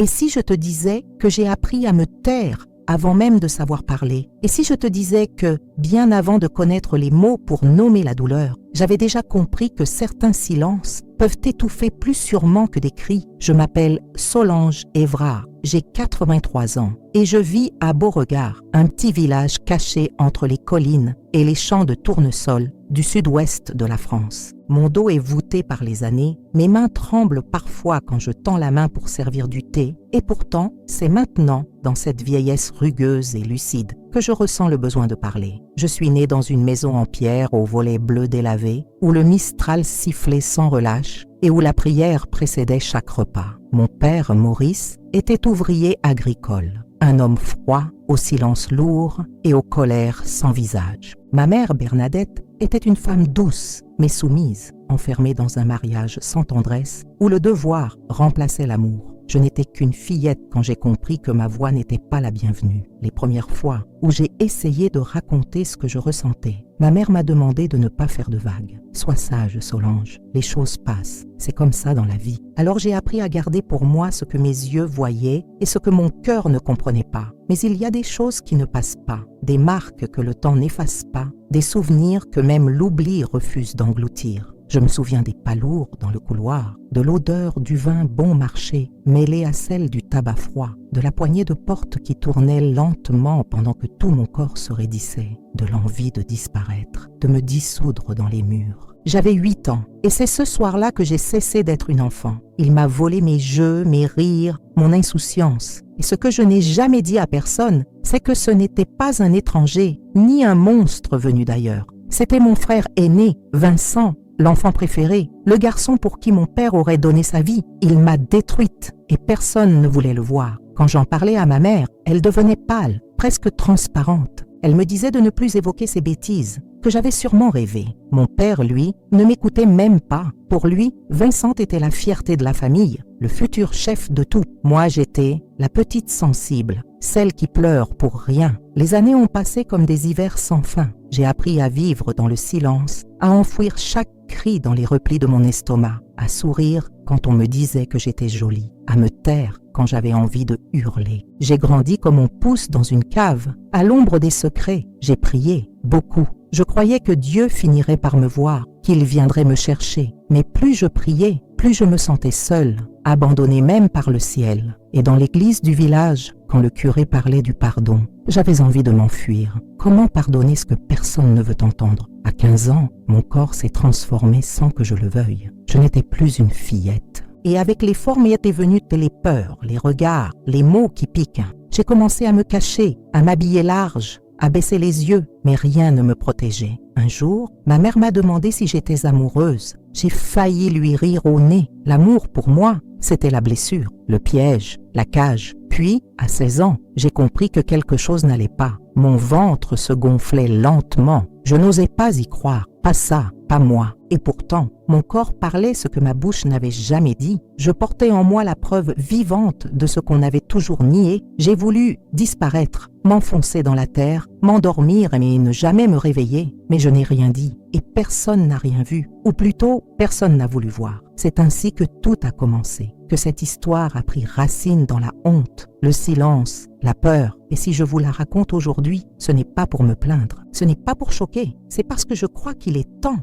Et si je te disais que j'ai appris à me taire avant même de savoir parler? Et si je te disais que, bien avant de connaître les mots pour nommer la douleur, j'avais déjà compris que certains silences peuvent étouffer plus sûrement que des cris? Je m'appelle Solange Évrard, j'ai 83 ans et je vis à Beauregard, un petit village caché entre les collines et les champs de tournesol du sud-ouest de la France. Mon dos est voûté par les années, mes mains tremblent parfois quand je tends la main pour servir du thé, et pourtant, c'est maintenant, dans cette vieillesse rugueuse et lucide, que je ressens le besoin de parler. Je suis né dans une maison en pierre aux volets bleus délavés, où le mistral sifflait sans relâche et où la prière précédait chaque repas. Mon père, Maurice, était ouvrier agricole, un homme froid, au silence lourd et aux colères sans visage. Ma mère, Bernadette, était une femme douce, mais soumise, enfermée dans un mariage sans tendresse, où le devoir remplaçait l'amour. Je n'étais qu'une fillette quand j'ai compris que ma voix n'était pas la bienvenue. Les premières fois où j'ai essayé de raconter ce que je ressentais, ma mère m'a demandé de ne pas faire de vagues. « Sois sage, Solange, les choses passent, c'est comme ça dans la vie. » Alors j'ai appris à garder pour moi ce que mes yeux voyaient et ce que mon cœur ne comprenait pas. Mais il y a des choses qui ne passent pas, des marques que le temps n'efface pas, des souvenirs que même l'oubli refuse d'engloutir. Je me souviens des pas lourds dans le couloir, de l'odeur du vin bon marché mêlée à celle du tabac froid, de la poignée de porte qui tournait lentement pendant que tout mon corps se raidissait, de l'envie de disparaître, de me dissoudre dans les murs. J'avais 8 ans et c'est ce soir-là que j'ai cessé d'être une enfant. Il m'a volé mes jeux, mes rires, mon insouciance. Et ce que je n'ai jamais dit à personne, c'est que ce n'était pas un étranger, ni un monstre venu d'ailleurs. C'était mon frère aîné, Vincent, l'enfant préféré, le garçon pour qui mon père aurait donné sa vie. Il m'a détruite et personne ne voulait le voir. Quand j'en parlais à ma mère, elle devenait pâle, presque transparente. Elle me disait de ne plus évoquer ces bêtises, que j'avais sûrement rêvé. Mon père, lui, ne m'écoutait même pas. Pour lui, Vincent était la fierté de la famille, le futur chef de tout. Moi, j'étais la petite sensible, celle qui pleure pour rien. Les années ont passé comme des hivers sans fin. J'ai appris à vivre dans le silence, à enfouir chaque cri dans les replis de mon estomac, à sourire quand on me disait que j'étais jolie, à me taire quand j'avais envie de hurler. J'ai grandi comme on pousse dans une cave, à l'ombre des secrets. J'ai prié, beaucoup. Je croyais que Dieu finirait par me voir, qu'il viendrait me chercher. Mais plus je priais, plus je me sentais seule, abandonnée même par le ciel. Et dans l'église du village, quand le curé parlait du pardon, j'avais envie de m'enfuir. Comment pardonner ce que personne ne veut entendre? À 15 ans, mon corps s'est transformé sans que je le veuille. Je n'étais plus une fillette. Et avec les formes étaient venues les peurs, les regards, les mots qui piquent. J'ai commencé à me cacher, à m'habiller large, à baisser les yeux, mais rien ne me protégeait. Un jour, ma mère m'a demandé si j'étais amoureuse. J'ai failli lui rire au nez. L'amour, pour moi, c'était la blessure, le piège, la cage. Puis, à 16 ans, j'ai compris que quelque chose n'allait pas. Mon ventre se gonflait lentement. Je n'osais pas y croire. Pas ça, pas moi. Et pourtant, mon corps parlait ce que ma bouche n'avait jamais dit. Je portais en moi la preuve vivante de ce qu'on avait toujours nié. J'ai voulu disparaître, m'enfoncer dans la terre, m'endormir et ne jamais me réveiller. Mais je n'ai rien dit et personne n'a rien vu. Ou plutôt, personne n'a voulu voir. C'est ainsi que tout a commencé, que cette histoire a pris racine dans la honte, le silence, la peur. Et si je vous la raconte aujourd'hui, ce n'est pas pour me plaindre, ce n'est pas pour choquer, c'est parce que je crois qu'il est temps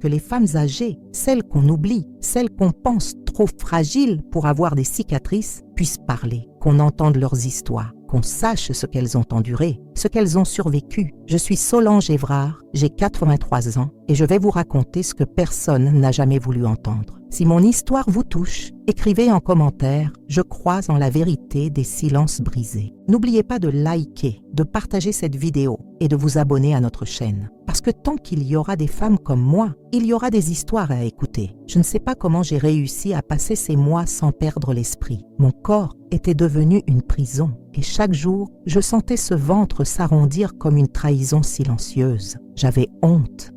que les femmes âgées, celles qu'on oublie, celles qu'on pense trop fragiles pour avoir des cicatrices, puissent parler, qu'on entende leurs histoires, qu'on sache ce qu'elles ont enduré, ce qu'elles ont survécu. Je suis Solange Évrard, j'ai 83 ans et je vais vous raconter ce que personne n'a jamais voulu entendre. Si mon histoire vous touche, écrivez en commentaire « Je crois en la vérité des silences brisés ». N'oubliez pas de liker, de partager cette vidéo et de vous abonner à notre chaîne. Parce que tant qu'il y aura des femmes comme moi, il y aura des histoires à écouter. Je ne sais pas comment j'ai réussi à passer ces mois sans perdre l'esprit. Mon corps était devenu une prison et chaque jour, je sentais ce ventre s'arrondir comme une trahison silencieuse. J'avais honte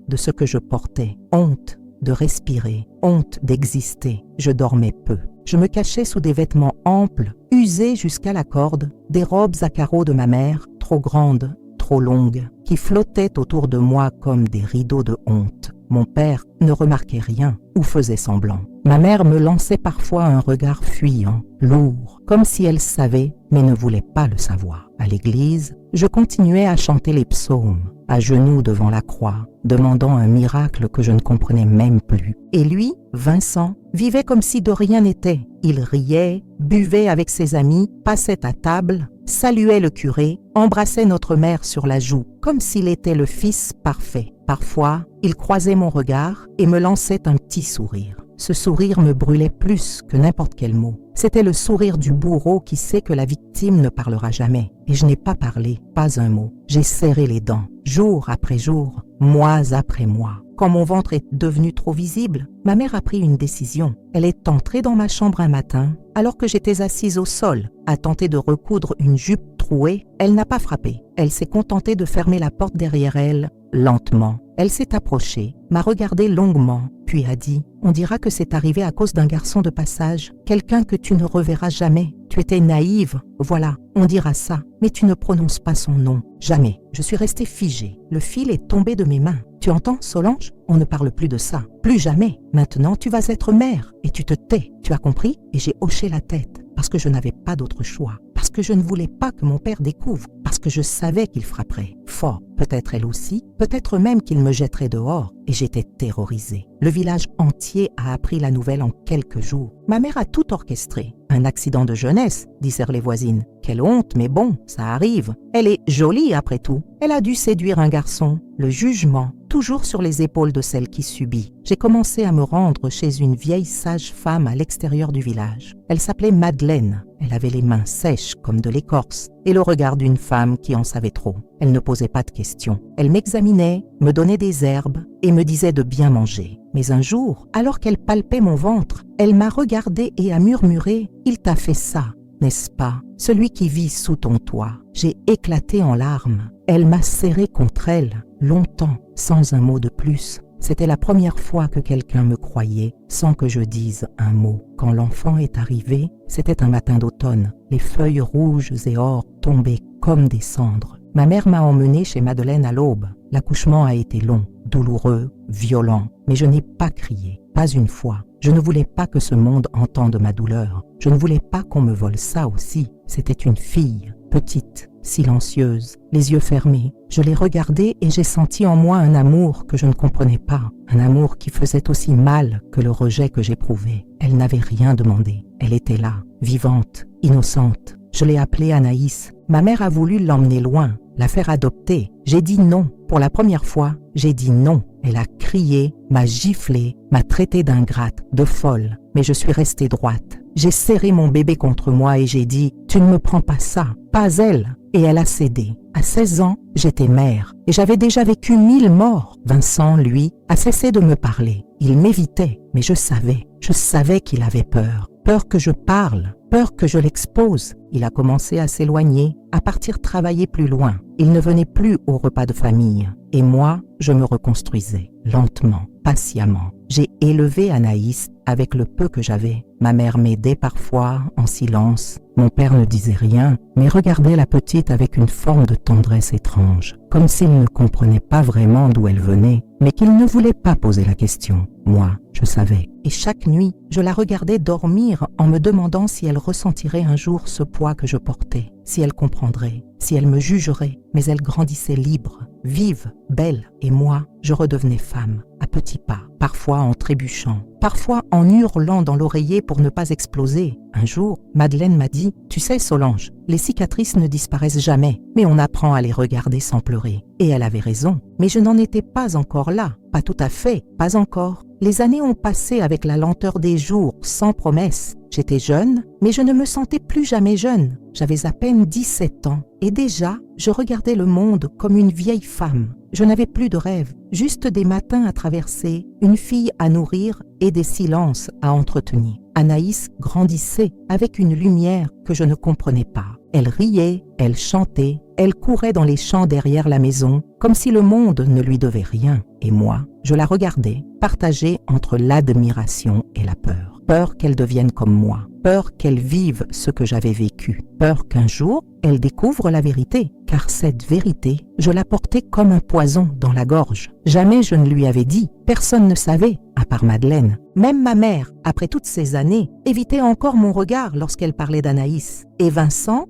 de ce que je portais, honte de respirer, honte d'exister. Je dormais peu. Je me cachais sous des vêtements amples, usés jusqu'à la corde, des robes à carreaux de ma mère, trop grandes, trop longues, qui flottaient autour de moi comme des rideaux de honte. Mon père ne remarquait rien ou faisait semblant. Ma mère me lançait parfois un regard fuyant, lourd, comme si elle savait mais ne voulait pas le savoir. À l'église, je continuais à chanter les psaumes, à genoux devant la croix, demandant un miracle que je ne comprenais même plus. Et lui, Vincent, vivait comme si de rien n'était. Il riait, buvait avec ses amis, passait à table, saluait le curé, embrassait notre mère sur la joue, comme s'il était le fils parfait. Parfois, il croisait mon regard et me lançait un petit sourire. Ce sourire me brûlait plus que n'importe quel mot. C'était le sourire du bourreau qui sait que la victime ne parlera jamais. Et je n'ai pas parlé, pas un mot. J'ai serré les dents, jour après jour, mois après mois. Quand mon ventre est devenu trop visible, ma mère a pris une décision. Elle est entrée dans ma chambre un matin, alors que j'étais assise au sol, à tenter de recoudre une jupe trouée. Elle n'a pas frappé. Elle s'est contentée de fermer la porte derrière elle, lentement. Elle s'est approchée, m'a regardé longuement, puis a dit « On dira que c'est arrivé à cause d'un garçon de passage, quelqu'un que tu ne reverras jamais. Tu étais naïve, voilà, on dira ça, mais tu ne prononces pas son nom, jamais. » Je suis restée figée. Le fil est tombé de mes mains. Tu entends, Solange? On ne parle plus de ça. Plus jamais. Maintenant, tu vas être mère et tu te tais. Tu as compris? Et j'ai hoché la tête parce que je n'avais pas d'autre choix. Parce que je ne voulais pas que mon père découvre. Parce que je savais qu'il frapperait. Fort. Peut-être elle aussi. Peut-être même qu'il me jetterait dehors. Et j'étais terrorisée. Le village entier a appris la nouvelle en quelques jours. Ma mère a tout orchestré. Un accident de jeunesse, disèrent les voisines. Quelle honte, mais bon, ça arrive. Elle est jolie après tout. Elle a dû séduire un garçon. Le jugement, toujours sur les épaules de celle qui subit. J'ai commencé à me rendre chez une vieille sage-femme à l'extérieur du village. Elle s'appelait Madeleine. Elle avait les mains sèches comme de l'écorce et le regard d'une femme qui en savait trop. Elle ne posait pas de questions. Elle m'examinait, me donnait des herbes et me disait de bien manger. Mais un jour, alors qu'elle palpait mon ventre, elle m'a regardé et a murmuré « Il t'a fait ça, n'est-ce pas, celui qui vit sous ton toit ?» J'ai éclaté en larmes. Elle m'a serré contre elle, longtemps, sans un mot de plus. C'était la première fois que quelqu'un me croyait sans que je dise un mot. Quand l'enfant est arrivé, c'était un matin d'automne. Les feuilles rouges et or tombaient comme des cendres. Ma mère m'a emmenée chez Madeleine à l'aube. L'accouchement a été long, douloureux, violent, mais je n'ai pas crié, pas une fois. Je ne voulais pas que ce monde entende ma douleur. Je ne voulais pas qu'on me vole ça aussi. C'était une fille, petite, silencieuse, les yeux fermés. Je l'ai regardée et j'ai senti en moi un amour que je ne comprenais pas, un amour qui faisait aussi mal que le rejet que j'éprouvais. Elle n'avait rien demandé. Elle était là, vivante, innocente. Je l'ai appelée Anaïs. Ma mère a voulu l'emmener loin, la faire adopter. J'ai dit non. Pour la première fois, j'ai dit non. Elle a crié, m'a giflé, m'a traité d'ingrate, de folle. Mais je suis restée droite. J'ai serré mon bébé contre moi et j'ai dit « Tu ne me prends pas ça, pas elle !» Et elle a cédé. À 16 ans, j'étais mère et j'avais déjà vécu 1000 morts. Vincent, lui, a cessé de me parler. Il m'évitait, mais je savais qu'il avait peur. Peur que je parle, peur que je l'expose. Il a commencé à s'éloigner, à partir travailler plus loin. Il ne venait plus au repas de famille. Et moi, je me reconstruisais, lentement, patiemment. J'ai élevé Anaïs avec le peu que j'avais. Ma mère m'aidait parfois, en silence. Mon père ne disait rien, mais regardait la petite avec une forme de tendresse étrange, comme s'il ne comprenait pas vraiment d'où elle venait, mais qu'il ne voulait pas poser la question. Moi, je savais. Et chaque nuit, je la regardais dormir en me demandant si elle ressentirait un jour ce poids que je portais, si elle comprendrait, si elle me jugerait. Mais elle grandissait libre, vive, belle, et moi, je redevenais femme, à petits pas, parfois en trébuchant, parfois en hurlant dans l'oreiller pour ne pas exploser. Un jour, Madeleine m'a dit « Tu sais Solange, les cicatrices ne disparaissent jamais, mais on apprend à les regarder sans pleurer. » Et elle avait raison, mais je n'en étais pas encore là, pas tout à fait, pas encore. Les années ont passé avec la lenteur des jours, sans promesse. J'étais jeune, mais je ne me sentais plus jamais jeune. J'avais à peine 17 ans, et déjà, je regardais le monde comme une vieille femme. Je n'avais plus de rêves, juste des matins à traverser, une fille à nourrir et des silences à entretenir. Anaïs grandissait avec une lumière que je ne comprenais pas. Elle riait, elle chantait, elle courait dans les champs derrière la maison, comme si le monde ne lui devait rien. Et moi, je la regardais, partagée entre l'admiration et la peur. peur qu'elle devienne comme moi, peur qu'elle vive ce que j'avais vécu, peur qu'un jour, elle découvre la vérité, car cette vérité, je la portais comme un poison dans la gorge. Jamais je ne lui avais dit, personne ne savait, à part Madeleine. Même ma mère, après toutes ces années, évitait encore mon regard lorsqu'elle parlait d'Anaïs. Et Vincent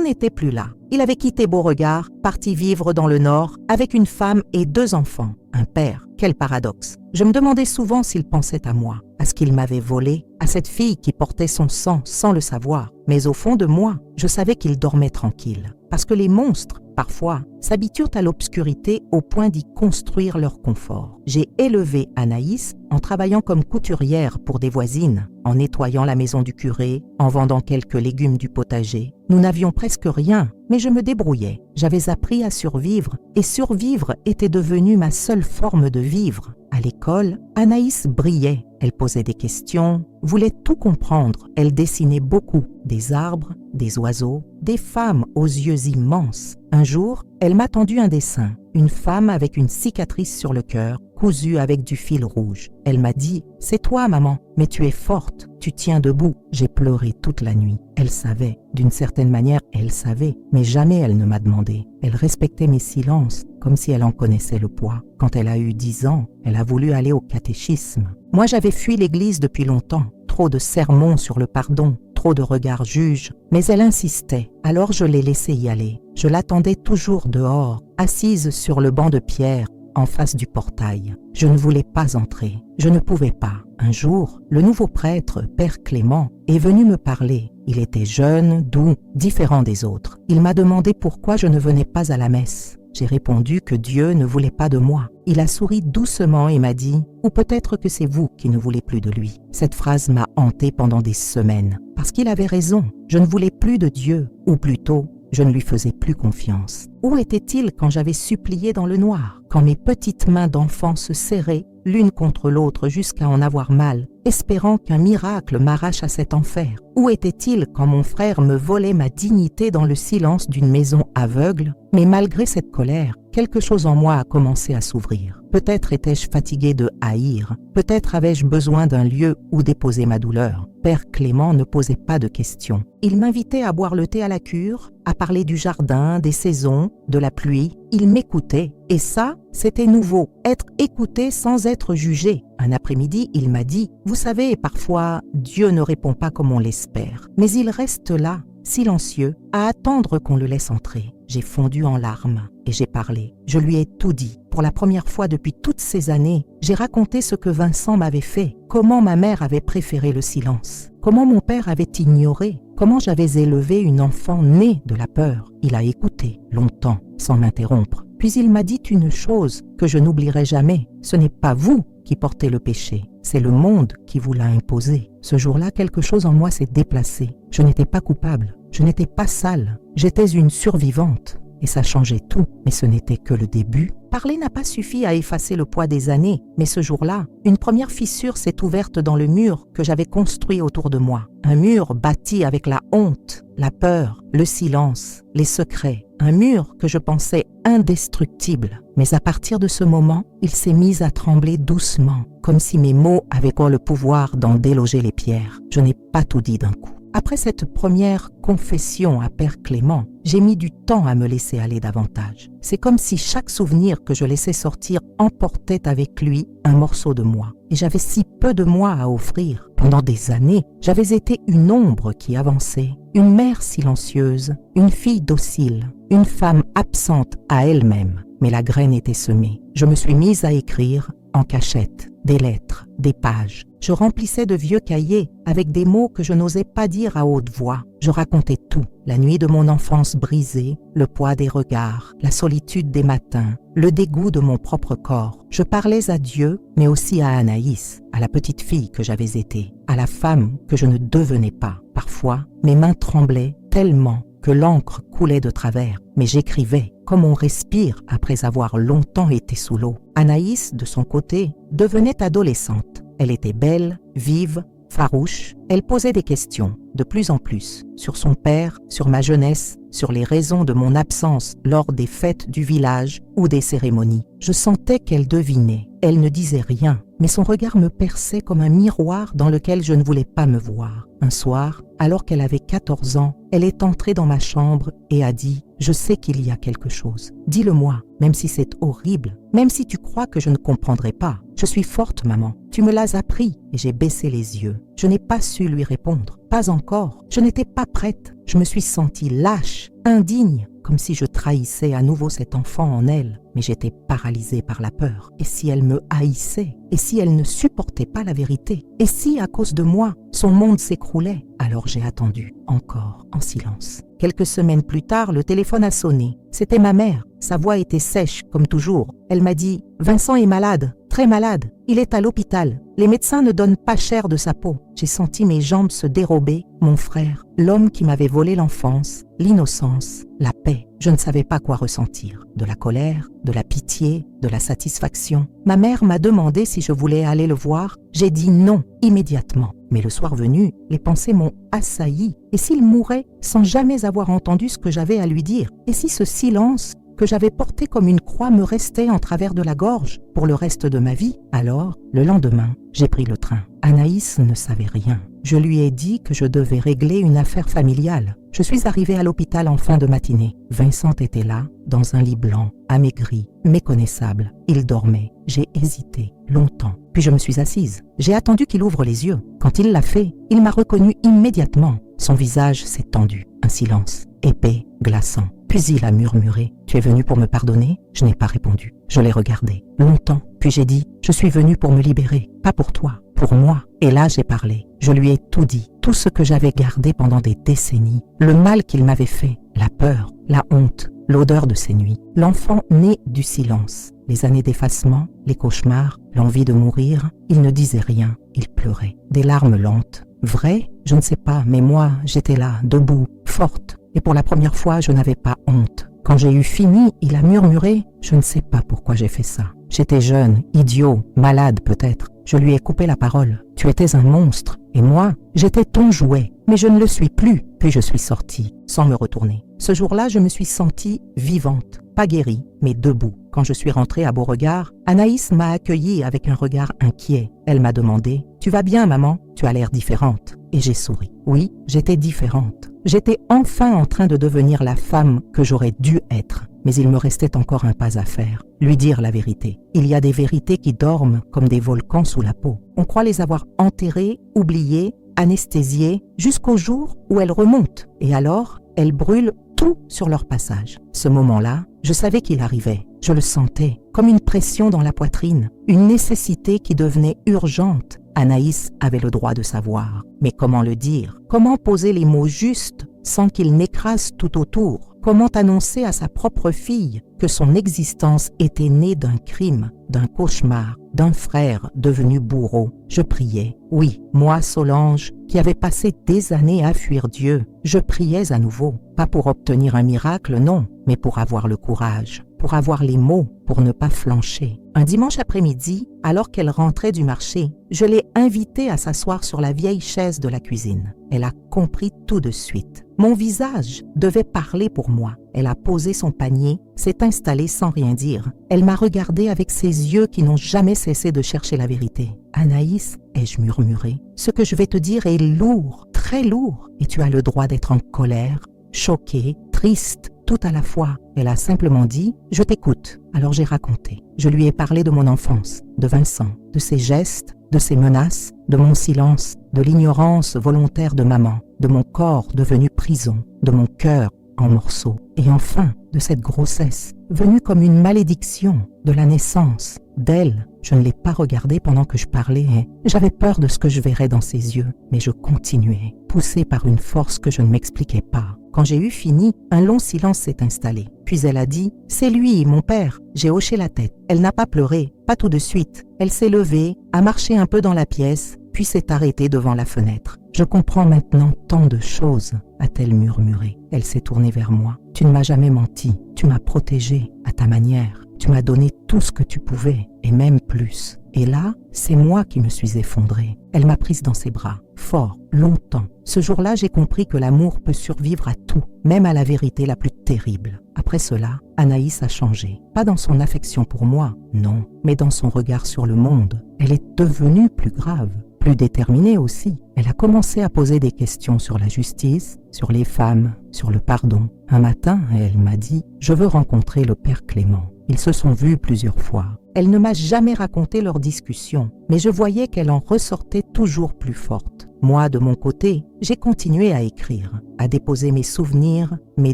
n'était plus là. Il avait quitté Beauregard, parti vivre dans le Nord, avec une femme et 2 enfants. Un père, quel paradoxe. Je me demandais souvent s'il pensait à moi, à ce qu'il m'avait volé, à cette fille qui portait son sang sans le savoir. Mais au fond de moi, je savais qu'il dormait tranquille. Parce que les monstres, parfois, s'habituent à l'obscurité au point d'y construire leur confort. J'ai élevé Anaïs en travaillant comme couturière pour des voisines, en nettoyant la maison du curé, en vendant quelques légumes du potager. Nous n'avions presque rien, mais je me débrouillais. J'avais appris à survivre, et survivre était devenu ma seule forme de vivre. À l'école, Anaïs brillait. Elle posait des questions, voulait tout comprendre. Elle dessinait beaucoup, des arbres, des oiseaux, des femmes aux yeux immenses. Un jour, elle m'a tendu un dessin, une femme avec une cicatrice sur le cœur, cousue avec du fil rouge. Elle m'a dit « C'est toi, maman, mais tu es forte, tu tiens debout. » J'ai pleuré toute la nuit. Elle savait, d'une certaine manière, elle savait, mais jamais elle ne m'a demandé. Elle respectait mes silences, comme si elle en connaissait le poids. Quand elle a eu 10 ans, elle a voulu aller au catéchisme. Moi, j'avais fui l'église depuis longtemps. Trop de sermons sur le pardon, trop de regards juges, mais elle insistait, alors je l'ai laissée y aller. Je l'attendais toujours dehors, assise sur le banc de pierre, en face du portail. Je ne voulais pas entrer, je ne pouvais pas. Un jour, le nouveau prêtre, Père Clément, est venu me parler. Il était jeune, doux, différent des autres. Il m'a demandé pourquoi je ne venais pas à la messe. J'ai répondu que Dieu ne voulait pas de moi. Il a souri doucement et m'a dit « Ou peut-être que c'est vous qui ne voulez plus de lui ». Cette phrase m'a hantée pendant des semaines. Parce qu'il avait raison, je ne voulais plus de Dieu, ou plutôt, je ne lui faisais plus confiance. Où était-il quand j'avais supplié dans le noir, quand mes petites mains d'enfant se serraient l'une contre l'autre jusqu'à en avoir mal, espérant qu'un miracle m'arrache à cet enfer? Où était-il quand mon frère me volait ma dignité dans le silence d'une maison aveugle? Mais malgré cette colère, quelque chose en moi a commencé à s'ouvrir. Peut-être étais-je fatigué de haïr, peut-être avais-je besoin d'un lieu où déposer ma douleur. Père Clément ne posait pas de questions. Il m'invitait à boire le thé à la cure, à parler du jardin, des saisons, de la pluie. Il m'écoutait. Et ça, c'était nouveau, être écouté sans être jugé. Un après-midi, il m'a dit « Vous savez, parfois, Dieu ne répond pas comme on l'espère, mais il reste là, silencieux, à attendre qu'on le laisse entrer. » J'ai fondu en larmes et j'ai parlé. Je lui ai tout dit. Pour la première fois depuis toutes ces années, j'ai raconté ce que Vincent m'avait fait, comment ma mère avait préféré le silence, comment mon père avait ignoré, comment j'avais élevé une enfant née de la peur. Il a écouté longtemps, sans m'interrompre. Puis il m'a dit une chose que je n'oublierai jamais. Ce n'est pas vous qui portez le péché, c'est le monde qui vous l'a imposé. Ce jour-là, quelque chose en moi s'est déplacé. Je n'étais pas coupable, je n'étais pas sale, j'étais une survivante. Et ça changeait tout, mais ce n'était que le début. Parler n'a pas suffi à effacer le poids des années, mais ce jour-là, une première fissure s'est ouverte dans le mur que j'avais construit autour de moi. Un mur bâti avec la honte, la peur, le silence, les secrets. Un mur que je pensais indestructible. Mais à partir de ce moment, il s'est mis à trembler doucement, comme si mes mots avaient le pouvoir d'en déloger les pierres. Je n'ai pas tout dit d'un coup. Après cette première confession à Père Clément, j'ai mis du temps à me laisser aller davantage. C'est comme si chaque souvenir que je laissais sortir emportait avec lui un morceau de moi. Et j'avais si peu de moi à offrir. Pendant des années, j'avais été une ombre qui avançait, une mère silencieuse, une fille docile, une femme absente à elle-même. Mais la graine était semée. Je me suis mise à écrire en cachette, des lettres, des pages. Je remplissais de vieux cahiers avec des mots que je n'osais pas dire à haute voix. Je racontais tout, la nuit de mon enfance brisée, le poids des regards, la solitude des matins, le dégoût de mon propre corps. Je parlais à Dieu, mais aussi à Anaïs, à la petite fille que j'avais été, à la femme que je ne devenais pas. Parfois, mes mains tremblaient tellement que l'encre coulait de travers, mais j'écrivais comme on respire après avoir longtemps été sous l'eau. Anaïs, de son côté, devenait adolescente. Elle était belle, vive, farouche, elle posait des questions, de plus en plus, sur son père, sur ma jeunesse, sur les raisons de mon absence lors des fêtes du village ou des cérémonies. Je sentais qu'elle devinait. Elle ne disait rien, mais son regard me perçait comme un miroir dans lequel je ne voulais pas me voir. Un soir, alors qu'elle avait 14 ans, elle est entrée dans ma chambre et a dit « Je sais qu'il y a quelque chose. Dis-le-moi, même si c'est horrible, même si tu crois que je ne comprendrai pas. Je suis forte, maman. Tu me l'as appris. » Et j'ai baissé les yeux. Je n'ai pas su lui répondre. Pas encore. Je n'étais pas prête. Je me suis sentie lâche, indigne, comme si je trahissais à nouveau cet enfant en elle. Mais j'étais paralysée par la peur. Et si elle me haïssait? Et si elle ne supportait pas la vérité? Et si, à cause de moi, son monde s'écroulait? Alors j'ai attendu, encore, en silence. Quelques semaines plus tard, le téléphone a sonné. C'était ma mère. Sa voix était sèche, comme toujours. Elle m'a dit « Vincent est malade, très malade. Il est à l'hôpital. Les médecins ne donnent pas cher de sa peau. » J'ai senti mes jambes se dérober. Mon frère, l'homme qui m'avait volé l'enfance, l'innocence, la paix. Je ne savais pas quoi ressentir. De la colère, de la pitié, de la satisfaction. Ma mère m'a demandé si je voulais aller le voir. J'ai dit non, immédiatement. Mais le soir venu, les pensées m'ont assailli. Et s'il mourait sans jamais avoir entendu ce que j'avais à lui dire? Et si ce silence que j'avais porté comme une croix me restait en travers de la gorge pour le reste de ma vie? Alors, le lendemain, j'ai pris le train. Anaïs ne savait rien. Je lui ai dit que je devais régler une affaire familiale. Je suis arrivée à l'hôpital en fin de matinée. Vincent était là, dans un lit blanc, amaigri, méconnaissable. Il dormait. J'ai hésité, longtemps. Puis je me suis assise. J'ai attendu qu'il ouvre les yeux. Quand il l'a fait, il m'a reconnue immédiatement. Son visage s'est tendu. Un silence, épais, glaçant. Puis il a murmuré « Tu es venu pour me pardonner ?» Je n'ai pas répondu. Je l'ai regardé, longtemps. Puis j'ai dit « Je suis venu pour me libérer, pas pour toi, pour moi. » Et là j'ai parlé. Je lui ai tout dit, tout ce que j'avais gardé pendant des décennies, le mal qu'il m'avait fait, la peur, la honte, l'odeur de ces nuits. L'enfant né du silence, les années d'effacement, les cauchemars, l'envie de mourir. Il ne disait rien, il pleurait, des larmes lentes. Vrai? Je ne sais pas, mais moi, j'étais là, debout, forte. Et pour la première fois, je n'avais pas honte. Quand j'ai eu fini, il a murmuré « Je ne sais pas pourquoi j'ai fait ça. J'étais jeune, idiot, malade peut-être. Je lui ai coupé la parole. Tu étais un monstre. Et moi, j'étais ton jouet. Mais je ne le suis plus. » Puis je suis sortie, sans me retourner. Ce jour-là, je me suis sentie vivante. Pas guérie, mais debout. Quand je suis rentrée à Beauregard, Anaïs m'a accueillie avec un regard inquiet. Elle m'a demandé « Tu vas bien, maman? Tu as l'air différente. » Et j'ai souri. Oui, j'étais différente. J'étais enfin en train de devenir la femme que j'aurais dû être. Mais il me restait encore un pas à faire. Lui dire la vérité. Il y a des vérités qui dorment comme des volcans sous la peau. On croit les avoir enterrées, oubliées, anesthésiées, jusqu'au jour où elles remontent. Et alors, elles brûlent tout sur leur passage. Ce moment-là, je savais qu'il arrivait. Je le sentais, comme une pression dans la poitrine, une nécessité qui devenait urgente. Anaïs avait le droit de savoir. Mais comment le dire? Comment poser les mots justes sans qu'ils n'écrasent tout autour? Comment annoncer à sa propre fille que son existence était née d'un crime, d'un cauchemar, d'un frère devenu bourreau? Je priais. Oui, moi, Solange, qui avait passé des années à fuir Dieu, je priais à nouveau. Pas pour obtenir un miracle, non, mais pour avoir le courage, pour avoir les mots, pour ne pas flancher. Un dimanche après-midi, alors qu'elle rentrait du marché, je l'ai invitée à s'asseoir sur la vieille chaise de la cuisine. Elle a compris tout de suite. Mon visage devait parler pour moi. Elle a posé son panier, s'est installée sans rien dire. Elle m'a regardé avec ses yeux qui n'ont jamais cessé de chercher la vérité. « Anaïs, ai-je murmuré, ce que je vais te dire est lourd, très lourd, et tu as le droit d'être en colère, choquée, triste, tout à la fois. » Elle a simplement dit « Je t'écoute ». Alors j'ai raconté. Je lui ai parlé de mon enfance, de Vincent, de ses gestes, de ses menaces, de mon silence, de l'ignorance volontaire de maman, de mon corps devenu prison, de mon cœur en morceaux, et enfin de cette grossesse, venue comme une malédiction, de la naissance, d'elle. Je ne l'ai pas regardée pendant que je parlais et j'avais peur de ce que je verrais dans ses yeux, mais je continuais, poussée par une force que je ne m'expliquais pas. Quand j'ai eu fini, un long silence s'est installé. Puis elle a dit « C'est lui, mon père ». J'ai hoché la tête. Elle n'a pas pleuré, pas tout de suite. Elle s'est levée, a marché un peu dans la pièce, puis s'est arrêtée devant la fenêtre. « Je comprends maintenant tant de choses », a-t-elle murmuré. Elle s'est tournée vers moi. « Tu ne m'as jamais menti. Tu m'as protégée à ta manière. Tu m'as donné tout ce que tu pouvais, et même plus. Et là, c'est moi qui me suis effondrée. Elle m'a prise dans ses bras, fort, longtemps. Ce jour-là, j'ai compris que l'amour peut survivre à tout, même à la vérité la plus terrible. Après cela, Anaïs a changé. Pas dans son affection pour moi, non, mais dans son regard sur le monde. Elle est devenue plus grave, plus déterminée aussi. Elle a commencé à poser des questions sur la justice, sur les femmes, sur le pardon. Un matin, elle m'a dit « Je veux rencontrer le père Clément ». Ils se sont vus plusieurs fois. Elle ne m'a jamais raconté leur discussion, mais je voyais qu'elle en ressortait toujours plus forte. Moi, de mon côté, j'ai continué à écrire, à déposer mes souvenirs, mes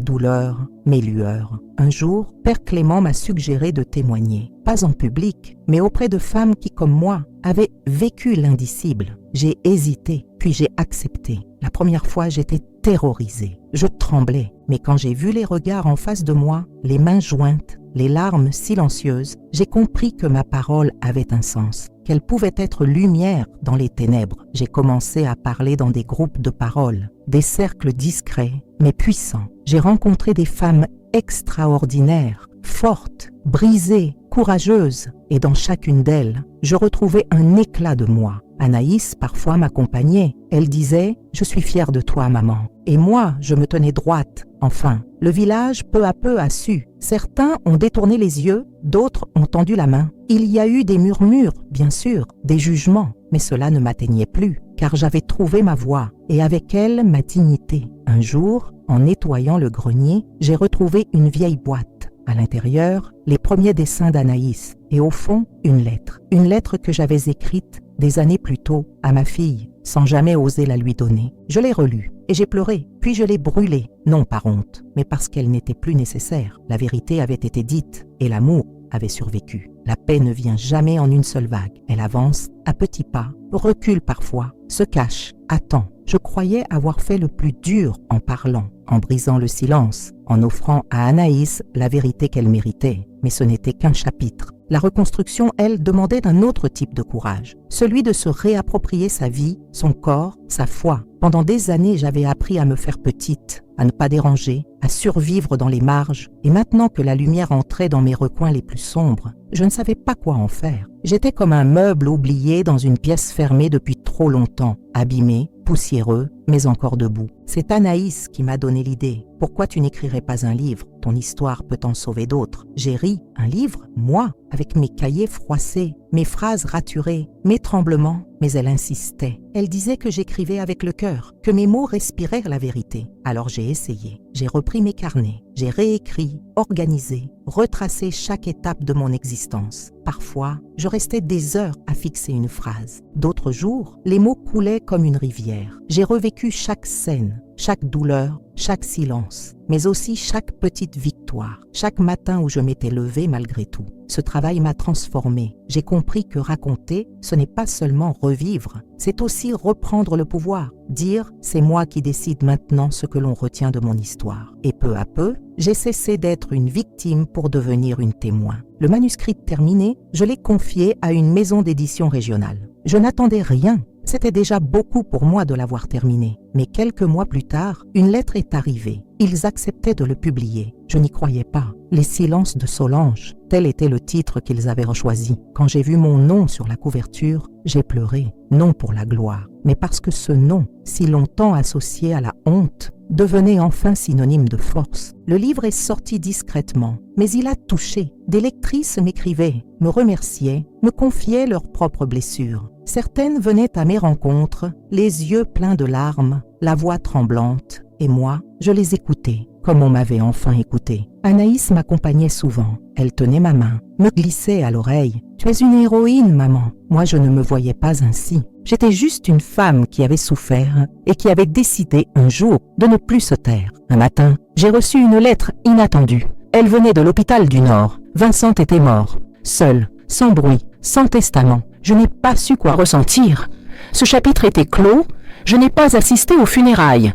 douleurs, mes lueurs. Un jour, Père Clément m'a suggéré de témoigner, pas en public, mais auprès de femmes qui, comme moi, avaient vécu l'indicible. J'ai hésité, puis j'ai accepté. La première fois, j'étais terrorisée. Je tremblais, mais quand j'ai vu les regards en face de moi, les mains jointes, les larmes silencieuses, j'ai compris que ma parole avait un sens, qu'elle pouvait être lumière dans les ténèbres. J'ai commencé à parler dans des groupes de parole, des cercles discrets, mais puissants. J'ai rencontré des femmes extraordinaires, fortes, brisées, courageuses, et dans chacune d'elles, je retrouvais un éclat de moi. Anaïs parfois m'accompagnait. Elle disait « Je suis fière de toi, maman ». Et moi, je me tenais droite. Enfin, le village peu à peu a su. Certains ont détourné les yeux, d'autres ont tendu la main. Il y a eu des murmures, bien sûr, des jugements, mais cela ne m'atteignait plus, car j'avais trouvé ma voie, et avec elle ma dignité. Un jour, en nettoyant le grenier, j'ai retrouvé une vieille boîte. À l'intérieur, les premiers dessins d'Anaïs, et au fond, une lettre que j'avais écrite des années plus tôt à ma fille, sans jamais oser la lui donner. Je l'ai relue et j'ai pleuré, puis je l'ai brûlée, non par honte, mais parce qu'elle n'était plus nécessaire. La vérité avait été dite et l'amour avait survécu. La paix ne vient jamais en une seule vague. Elle avance à petits pas, recule parfois, se cache, attend. Je croyais avoir fait le plus dur en parlant, en brisant le silence, en offrant à Anaïs la vérité qu'elle méritait. Mais ce n'était qu'un chapitre. La reconstruction, elle, demandait un autre type de courage, celui de se réapproprier sa vie, son corps, sa foi. Pendant des années, j'avais appris à me faire petite, à ne pas déranger, à survivre dans les marges. Et maintenant que la lumière entrait dans mes recoins les plus sombres, je ne savais pas quoi en faire. J'étais comme un meuble oublié dans une pièce fermée depuis trop longtemps, abîmé, poussiéreux, mais encore debout. C'est Anaïs qui m'a donné l'idée. Pourquoi tu n'écrirais pas un livre? Ton histoire peut en sauver d'autres. J'ai ri. Un livre? Moi? Avec mes cahiers froissés, mes phrases raturées, mes tremblements. Mais elle insistait. Elle disait que j'écrivais avec le cœur, que mes mots respirèrent la vérité. Alors j'ai essayé. J'ai repris mes carnets. J'ai réécrit, organisé, retracé chaque étape de mon existence. Parfois, je restais des heures à fixer une phrase. D'autres jours, les mots coulaient comme une rivière. J'ai revécu chaque scène, chaque douleur, chaque silence, mais aussi chaque petite victoire, chaque matin où je m'étais levée malgré tout. Ce travail m'a transformée. J'ai compris que raconter, ce n'est pas seulement revivre, c'est aussi reprendre le pouvoir, dire « c'est moi qui décide maintenant ce que l'on retient de mon histoire ». Et peu à peu, j'ai cessé d'être une victime pour devenir une témoin. Le manuscrit terminé, je l'ai confié à une maison d'édition régionale. Je n'attendais rien. C'était déjà beaucoup pour moi de l'avoir terminé. Mais quelques mois plus tard, une lettre est arrivée. Ils acceptaient de le publier. Je n'y croyais pas. Les silences de Solange, tel était le titre qu'ils avaient choisi. Quand j'ai vu mon nom sur la couverture, j'ai pleuré. Non pour la gloire, mais parce que ce nom, si longtemps associé à la honte, devenait enfin synonyme de force. Le livre est sorti discrètement, mais il a touché. Des lectrices m'écrivaient, me remerciaient, me confiaient leurs propres blessures. Certaines venaient à mes rencontres, les yeux pleins de larmes, la voix tremblante, et moi, je les écoutais, comme on m'avait enfin écouté. Anaïs m'accompagnait souvent. Elle tenait ma main, me glissait à l'oreille. « Tu es une héroïne, maman. » Moi, je ne me voyais pas ainsi. J'étais juste une femme qui avait souffert et qui avait décidé un jour de ne plus se taire. Un matin, j'ai reçu une lettre inattendue. Elle venait de l'hôpital du Nord. Vincent était mort, seul, sans bruit, sans testament. Je n'ai pas su quoi ressentir. Ce chapitre était clos. Je n'ai pas assisté aux funérailles.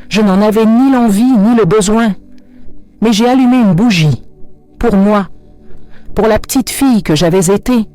Je n'en avais ni l'envie ni le besoin. Mais j'ai allumé une bougie. Pour moi. Pour la petite fille que j'avais été.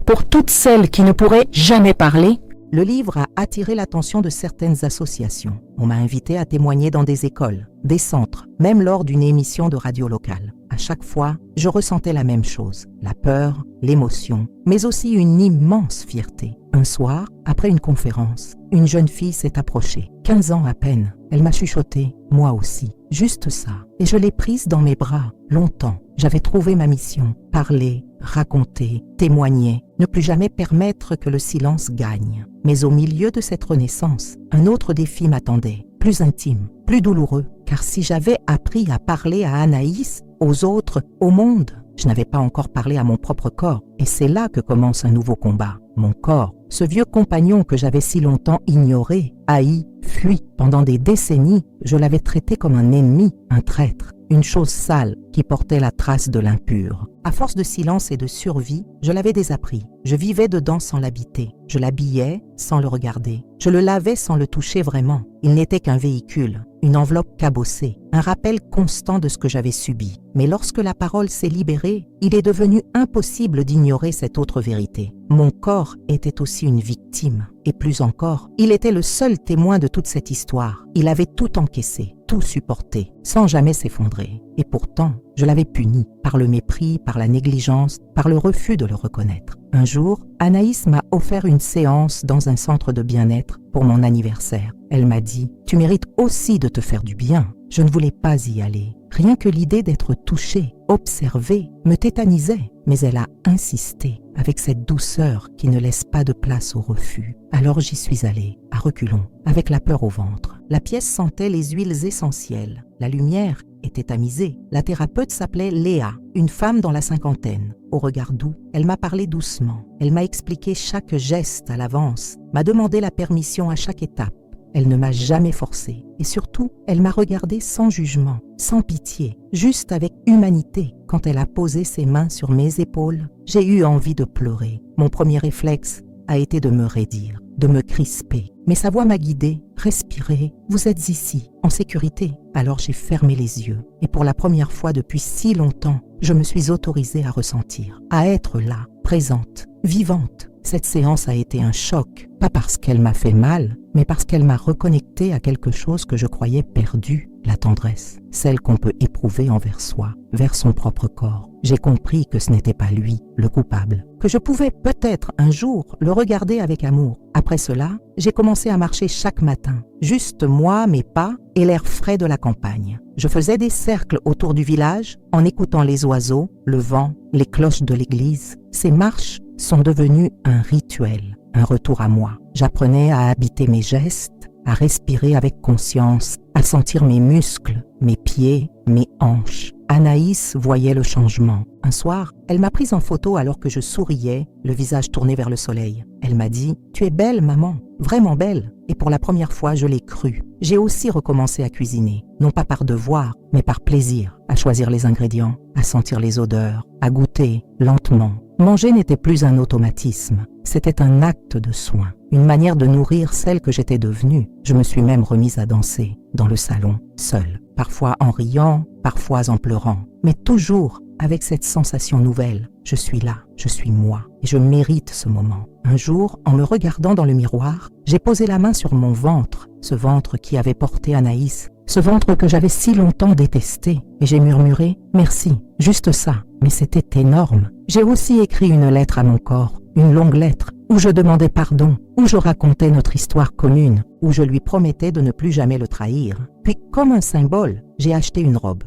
Pour toutes celles qui ne pourraient jamais parler. Le livre a attiré l'attention de certaines associations. On m'a invité à témoigner dans des écoles, des centres, même lors d'une émission de radio locale. À chaque fois, je ressentais la même chose, la peur l'émotion, mais aussi une immense fierté. Un soir, après une conférence, une jeune fille s'est approchée, 15 ans à peine. Elle m'a chuchoté, moi aussi, juste ça. Et je l'ai prise dans mes bras, longtemps. J'avais trouvé ma mission, parler, raconter, témoigner, ne plus jamais permettre que le silence gagne. Mais au milieu de cette renaissance, un autre défi m'attendait, plus intime, plus douloureux, car si j'avais appris à parler à Anaïs, aux autres, au monde, je n'avais pas encore parlé à mon propre corps, et c'est là que commence un nouveau combat. Mon corps, ce vieux compagnon que j'avais si longtemps ignoré, haï, fui. Pendant des décennies, je l'avais traité comme un ennemi, un traître, une chose sale qui portait la trace de l'impur. À force de silence et de survie, je l'avais désappris. Je vivais dedans sans l'habiter. Je l'habillais sans le regarder. Je le lavais sans le toucher vraiment. Il n'était qu'un véhicule, une enveloppe cabossée, un rappel constant de ce que j'avais subi. Mais lorsque la parole s'est libérée, il est devenu impossible d'ignorer cette autre vérité. Mon corps était aussi une victime. Et plus encore, il était le seul témoin de toute cette histoire. Il avait tout encaissé, tout supporté, sans jamais s'effondrer. Et pourtant, je l'avais puni par le mépris, par la négligence, par le refus de le reconnaître. Un jour, Anaïs m'a offert une séance dans un centre de bien-être pour mon anniversaire. Elle m'a dit « Tu mérites aussi de te faire du bien ». Je ne voulais pas y aller. Rien que l'idée d'être touchée, observée, me tétanisait. Mais elle a insisté avec cette douceur qui ne laisse pas de place au refus. Alors j'y suis allée, à reculons, avec la peur au ventre. La pièce sentait les huiles essentielles. La lumière était tamisée. La thérapeute s'appelait Léa, une femme dans la cinquantaine. Au regard doux, elle m'a parlé doucement. Elle m'a expliqué chaque geste à l'avance, m'a demandé la permission à chaque étape. Elle ne m'a jamais forcée. Et surtout, elle m'a regardé sans jugement, sans pitié, juste avec humanité. Quand elle a posé ses mains sur mes épaules, j'ai eu envie de pleurer. Mon premier réflexe a été de me raidir, de me crisper. Mais sa voix m'a guidée. Respirez, vous êtes ici, en sécurité. Alors j'ai fermé les yeux. Et pour la première fois depuis si longtemps, je me suis autorisée à ressentir, à être là, présente, vivante. Cette séance a été un choc, pas parce qu'elle m'a fait mal, mais parce qu'elle m'a reconnecté à quelque chose que je croyais perdu, la tendresse, celle qu'on peut éprouver envers soi, vers son propre corps. J'ai compris que ce n'était pas lui, le coupable, que je pouvais peut-être un jour le regarder avec amour. Après cela, j'ai commencé à marcher chaque matin, juste moi, mes pas et l'air frais de la campagne. Je faisais des cercles autour du village en écoutant les oiseaux, le vent, les cloches de l'église. Ces marches sont devenues un rituel, un retour à moi. J'apprenais à habiter mes gestes, à respirer avec conscience, à sentir mes muscles, mes pieds, mes hanches. Anaïs voyait le changement. Un soir, elle m'a prise en photo alors que je souriais, le visage tourné vers le soleil. Elle m'a dit « Tu es belle, maman, vraiment belle ». Et pour la première fois, je l'ai cru. J'ai aussi recommencé à cuisiner, non pas par devoir, mais par plaisir, à choisir les ingrédients, à sentir les odeurs, à goûter lentement. Manger n'était plus un automatisme, c'était un acte de soin, une manière de nourrir celle que j'étais devenue. Je me suis même remise à danser, dans le salon, seule, parfois en riant, parfois en pleurant, mais toujours avec cette sensation nouvelle. Je suis là, je suis moi, et je mérite ce moment. Un jour, en me regardant dans le miroir, j'ai posé la main sur mon ventre, ce ventre qui avait porté Anaïs, ce ventre que j'avais si longtemps détesté, et j'ai murmuré « Merci », juste ça, mais c'était énorme. J'ai aussi écrit une lettre à mon corps, une longue lettre, où je demandais pardon, où je racontais notre histoire commune, où je lui promettais de ne plus jamais le trahir. Puis, comme un symbole, j'ai acheté une robe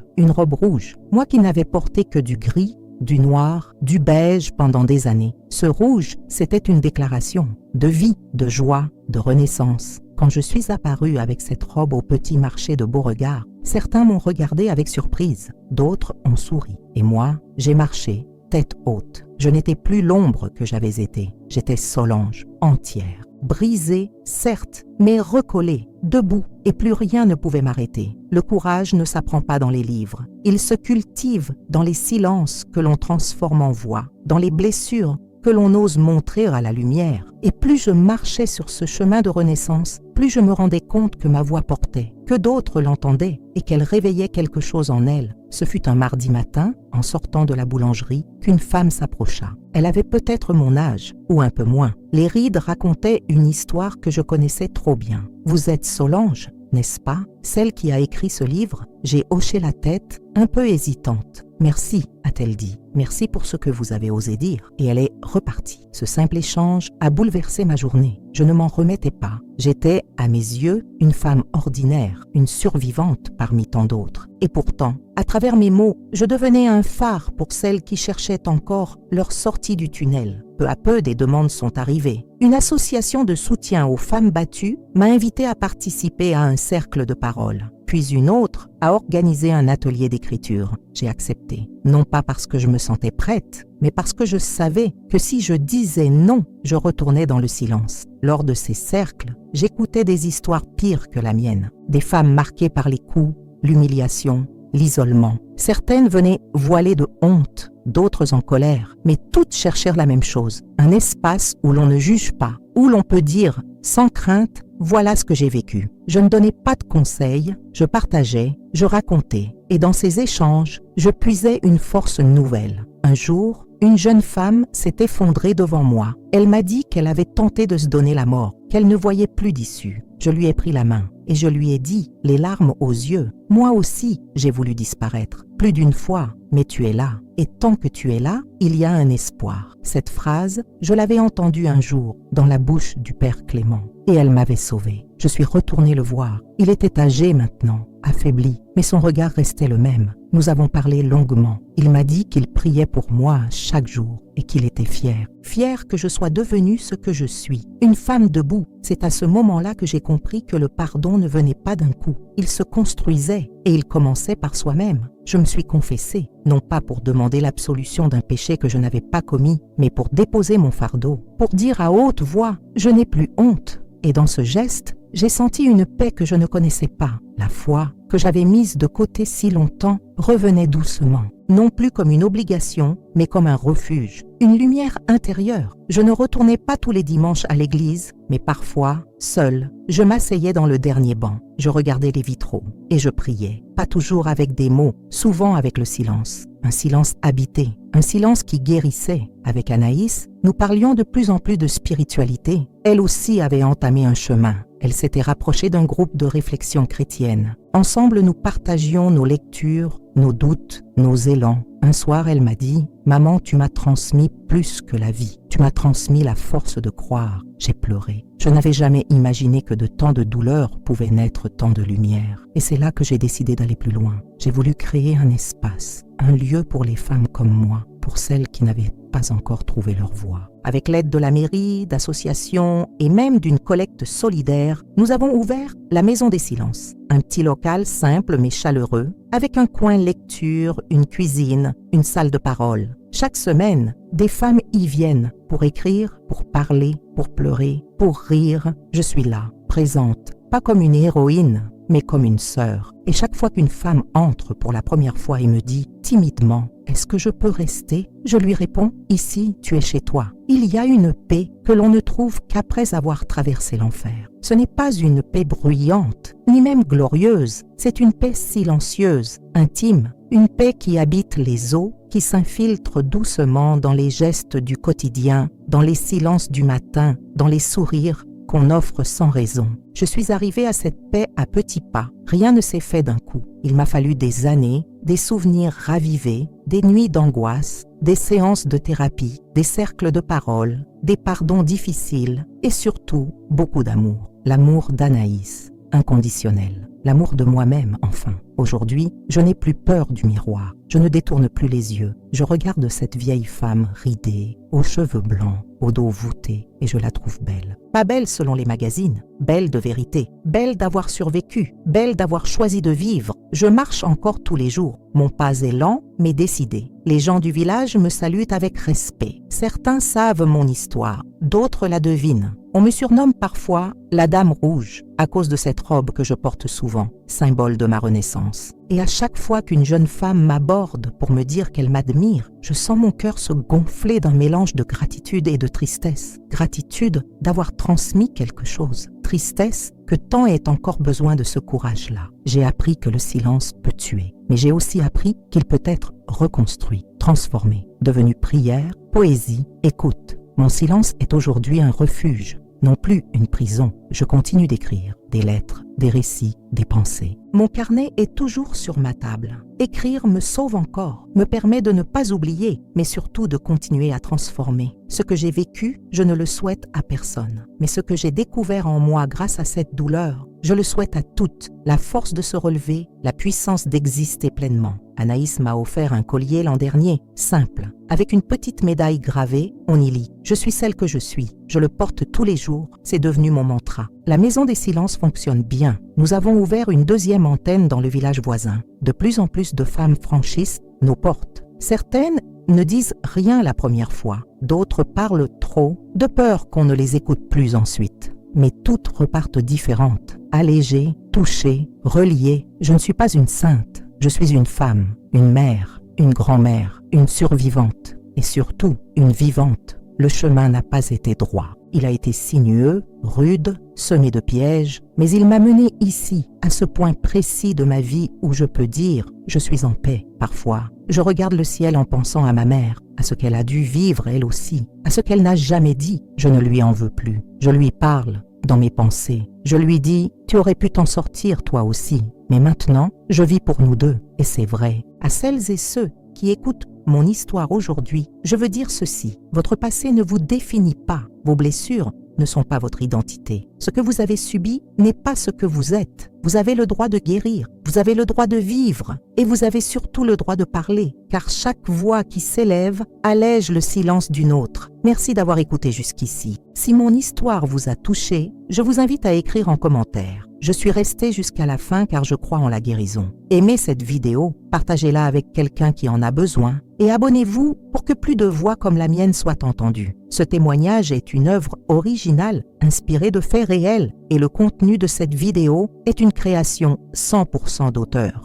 rouge, moi qui n'avais porté que du gris, du noir, du beige pendant des années. Ce rouge, c'était une déclaration de vie, de joie, de renaissance. Quand je suis apparue avec cette robe au petit marché de Beauregard, certains m'ont regardée avec surprise, d'autres ont souri. Et moi, j'ai marché, tête haute. Je n'étais plus l'ombre que j'avais été. J'étais Solange, entière, brisée, certes, mais recollée, debout, et plus rien ne pouvait m'arrêter. Le courage ne s'apprend pas dans les livres. Il se cultive dans les silences que l'on transforme en voix, dans les blessures que l'on ose montrer à la lumière. Et plus je marchais sur ce chemin de renaissance, plus je me rendais compte que ma voix portait, que d'autres l'entendaient et qu'elle réveillait quelque chose en elle. Ce fut un mardi matin, en sortant de la boulangerie, qu'une femme s'approcha. Elle avait peut-être mon âge, ou un peu moins. Les rides racontaient une histoire que je connaissais trop bien. « Vous êtes Solange, n'est-ce pas? Celle qui a écrit ce livre ?» J'ai hoché la tête, un peu hésitante. Merci, a-t-elle dit. Merci pour ce que vous avez osé dire. Et elle est repartie. Ce simple échange a bouleversé ma journée. Je ne m'en remettais pas. J'étais, à mes yeux, une femme ordinaire, une survivante parmi tant d'autres. Et pourtant, à travers mes mots, je devenais un phare pour celles qui cherchaient encore leur sortie du tunnel. Peu à peu, des demandes sont arrivées. Une association de soutien aux femmes battues m'a invité à participer à un cercle de parole. Puis une autre a organisé un atelier d'écriture. J'ai accepté. Non pas parce que je me sentais prête, mais parce que je savais que si je disais non, je retournais dans le silence. Lors de ces cercles, j'écoutais des histoires pires que la mienne. Des femmes marquées par les coups, l'humiliation, l'isolement. Certaines venaient voilées de honte, d'autres en colère, mais toutes cherchèrent la même chose, un espace où l'on ne juge pas, où l'on peut dire sans crainte, voilà ce que j'ai vécu. Je ne donnais pas de conseils, je partageais, je racontais, et dans ces échanges, je puisais une force nouvelle. Un jour, une jeune femme s'est effondrée devant moi. Elle m'a dit qu'elle avait tenté de se donner la mort, qu'elle ne voyait plus d'issue. Je lui ai pris la main et je lui ai dit, les larmes aux yeux, « Moi aussi, j'ai voulu disparaître, plus d'une fois, mais tu es là. Et tant que tu es là, il y a un espoir. » Cette phrase, je l'avais entendue un jour dans la bouche du père Clément et elle m'avait sauvée. Je suis retournée le voir. Il était âgé maintenant, affaibli, mais son regard restait le même. Nous avons parlé longuement. Il m'a dit qu'il priait pour moi chaque jour et qu'il était fier. Fier que je sois devenue ce que je suis, une femme debout. C'est à ce moment-là que j'ai compris que le pardon ne venait pas d'un coup. Il se construisait et il commençait par soi-même. Je me suis confessée, non pas pour demander l'absolution d'un péché que je n'avais pas commis, mais pour déposer mon fardeau, pour dire à haute voix « Je n'ai plus honte ». Et dans ce geste, j'ai senti une paix que je ne connaissais pas. La foi que j'avais mise de côté si longtemps revenait doucement, non plus comme une obligation, mais comme un refuge, une lumière intérieure. Je ne retournais pas tous les dimanches à l'église, mais parfois, seule, je m'asseyais dans le dernier banc. Je regardais les vitraux et je priais, pas toujours avec des mots, souvent avec le silence. Un silence habité, un silence qui guérissait. Avec Anaïs, nous parlions de plus en plus de spiritualité. Elle aussi avait entamé un chemin. Elle s'était rapprochée d'un groupe de réflexion chrétienne. Ensemble, nous partagions nos lectures, nos doutes, nos élans. Un soir, elle m'a dit « Maman, tu m'as transmis plus que la vie. Tu m'as transmis la force de croire. » J'ai pleuré. Je n'avais jamais imaginé que de tant de douleurs pouvait naître tant de lumière. Et c'est là que j'ai décidé d'aller plus loin. J'ai voulu créer un espace, un lieu pour les femmes comme moi, pour celles qui n'avaient pas encore trouvé leur voie. Avec l'aide de la mairie, d'associations et même d'une collecte solidaire, nous avons ouvert la Maison des Silences, un petit local simple mais chaleureux, avec un coin lecture, une cuisine, une salle de parole. Chaque semaine, des femmes y viennent pour écrire, pour parler, pour pleurer, pour rire. Je suis là, présente, pas comme une héroïne, mais comme une sœur. Et chaque fois qu'une femme entre pour la première fois et me dit timidement « Est-ce que je peux rester ?» Je lui réponds « Ici, tu es chez toi. » Il y a une paix que l'on ne trouve qu'après avoir traversé l'enfer. Ce n'est pas une paix bruyante, ni même glorieuse. C'est une paix silencieuse, intime, une paix qui habite les os, qui s'infiltre doucement dans les gestes du quotidien, dans les silences du matin, dans les sourires qu'on offre sans raison. Je suis arrivée à cette paix à petits pas. Rien ne s'est fait d'un coup. Il m'a fallu des années, des souvenirs ravivés, des nuits d'angoisse, des séances de thérapie, des cercles de parole, des pardons difficiles et surtout beaucoup d'amour. L'amour d'Anaïs, inconditionnel. L'amour de moi-même, enfin. Aujourd'hui, je n'ai plus peur du miroir. Je ne détourne plus les yeux. Je regarde cette vieille femme ridée, aux cheveux blancs, au dos voûté, et je la trouve belle. Pas belle selon les magazines, belle de vérité, belle d'avoir survécu, belle d'avoir choisi de vivre. Je marche encore tous les jours. Mon pas est lent, mais décidé. Les gens du village me saluent avec respect. Certains savent mon histoire, d'autres la devinent. On me surnomme parfois la Dame Rouge à cause de cette robe que je porte souvent, symbole de ma renaissance. Et à chaque fois qu'une jeune femme m'aborde pour me dire qu'elle m'admire, je sens mon cœur se gonfler d'un mélange de gratitude et de tristesse. Gratitude d'avoir transmis quelque chose. Tristesse que tant est encore besoin de ce courage-là. J'ai appris que le silence peut tuer, mais j'ai aussi appris qu'il peut être reconstruit, transformé, devenu prière, poésie, écoute. Mon silence est aujourd'hui un refuge, non plus une prison. Je continue d'écrire, des lettres, des récits, des pensées. Mon carnet est toujours sur ma table. Écrire me sauve encore, me permet de ne pas oublier, mais surtout de continuer à transformer. Ce que j'ai vécu, je ne le souhaite à personne. Mais ce que j'ai découvert en moi grâce à cette douleur, je le souhaite à toutes. La force de se relever, la puissance d'exister pleinement. Anaïs m'a offert un collier l'an dernier, simple, avec une petite médaille gravée, on y lit « Je suis celle que je suis ». Je le porte tous les jours, c'est devenu mon mantra. La Maison des Silences fonctionne bien. Nous avons ouvert une deuxième antenne dans le village voisin. De plus en plus de femmes franchissent nos portes. Certaines ne disent rien la première fois, d'autres parlent trop, de peur qu'on ne les écoute plus ensuite. Mais toutes repartent différentes, allégées, touchées, reliées. Je ne suis pas une sainte, je suis une femme, une mère, une grand-mère, une survivante et surtout une vivante. Le chemin n'a pas été droit. Il a été sinueux, rude, semé de pièges, mais il m'a mené ici, à ce point précis de ma vie où je peux dire « je suis en paix ». Parfois, je regarde le ciel en pensant à ma mère, à ce qu'elle a dû vivre elle aussi, à ce qu'elle n'a jamais dit. Je ne lui en veux plus. Je lui parle dans mes pensées. Je lui dis « tu aurais pu t'en sortir toi aussi ». Mais maintenant, je vis pour nous deux, et c'est vrai. À celles et ceux qui écoutent mon histoire aujourd'hui, je veux dire ceci. Votre passé ne vous définit pas. Vos blessures ne sont pas votre identité. Ce que vous avez subi n'est pas ce que vous êtes. Vous avez le droit de guérir, vous avez le droit de vivre et vous avez surtout le droit de parler, car chaque voix qui s'élève allège le silence d'une autre. Merci d'avoir écouté jusqu'ici. Si mon histoire vous a touché, je vous invite à écrire en commentaire. Je suis restée jusqu'à la fin car je crois en la guérison. Aimez cette vidéo, partagez-la avec quelqu'un qui en a besoin et abonnez-vous pour que plus de voix comme la mienne soient entendues. Ce témoignage est une œuvre originale inspirée de faits réels et le contenu de cette vidéo est une création 100% d'auteur.